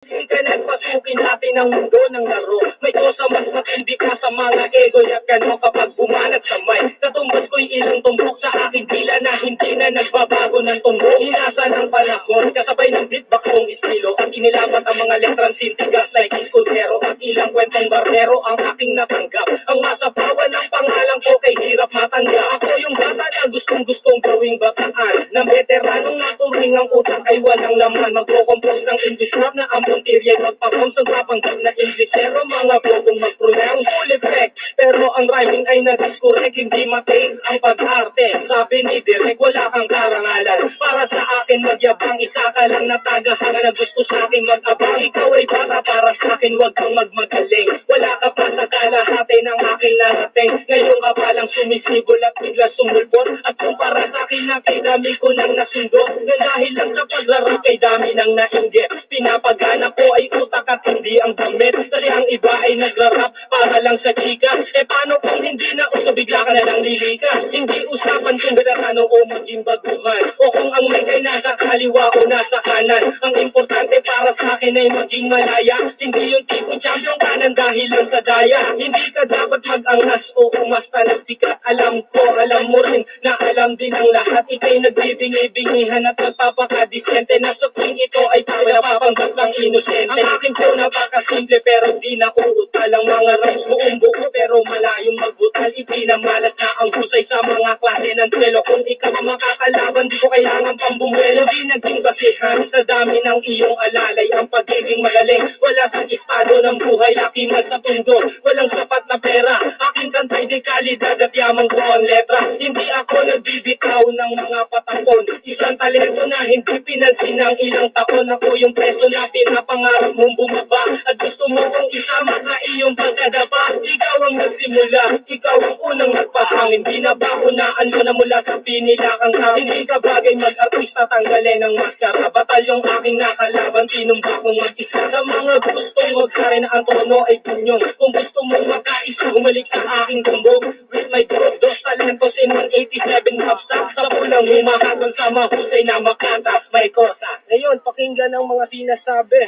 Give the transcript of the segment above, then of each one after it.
Ka nagpasukin natin ang mundo ng laro. May kosa mas matindi ka sa mga ego at kano kapag bumanat sa mic. Natumbas ko'y ilang tumbok sa aking pila na hindi na nagbabago ng tumbok. Hinasa ng panahon, kasabay ng beatbox kong estilo. Ang inilapat ang mga letrang sintigas like Escudero. At ilang kwentong barbero ang aking natanggap. Ang masapawan ng pangalan ko kay hirap matanggap. Ako yung bata na gustong gawing bataan. Na veteranong naturing ang utak ay walang laman. Magpo-compose ng English rap na ang puntirya magpa-pump sa papanggap na Englishero. Mga bogong mag-pronounce full effect. Pero ang rhyming ay na-discorrect, hindi matain ang pag-arte. Sabi ni Direk, wala kang karangalan. Para sa akin magyabang, isa ka lang na tagahanga na gusto sa akin mag-abang. Ikaw ay bata para sa akin, wag kang magmagaling. Wala ka pa sa kalahati ng aking narating. Ngayon ka palang sumisibol at bigla sumulpot. At kung para sa akin na kay dami ko nang nasundo, na dahil lang sa paglaro kay dami nang nainggit. Pinapagana ko ay utak at hindi ang damit. Kasi ang iba ay nagrarap para lang sa chika. E paano kung hindi na uso bigla ka na lang lilika? Hindi usapan kung veterano o maging baguhan, o kung ang may ay nasa kaliwa o nasa kanan. Ang importante para sa akin ay maging malaya. Hindi yung tipo champion kanan dahil lang sa daya. Hindi ka dapat mag-angas o umasta na sikat. Alam ko, alam mo rin na alam din ang lahat. Ika'y nagbibingi-bingihan at magpapakadisente na sa tuwing ito ay papanggap lang inosente. Ang aking flow napakasimple pero di na uutal. Ang mga rhymes buong buo pero malayong magbutal. Ipinamalat na ang husay sa mga klase ng twelo. Kung ikaw ang makakalaban, di ko kailangan pambumuelo. Di naging basihan sa dami ng iyong alalay ang pagiging magaling. Wala sa estado ng buhay, laki man sa tundo. Walang sapat na pera, aking kantay di kalidad at yamang ko ang letra. Hindi ako nagbibitaw ng mga patapon. Isang talento na hindi pinansin ng ilang taon. Ako yung preso na pinapangarap mong bumaba. At gusto mo kong isama sa iyong pagkadapa. Ikaw ang nagsimula, ikaw ang unang nagpahangin. Binabahunaan mo na mula sa pinilakang ka. Hindi ka bagay mag-artista, tanggalin ang maskara. Batalyong aking nakalaban, tinumba kong mag-isa. Sa mga gustong magkari na ang tono ay punyon. Kung gusto mong makaisa, humalik sa aking tumbog. With my group, dos talentos in 187 hapsa. Sa pulang humahatol sa mahusay na makata. May kosa. Ngayon, pakinggan ang mga sinasabi.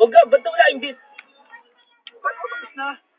Huwag ka, ba't wala yung beat? Ba't na?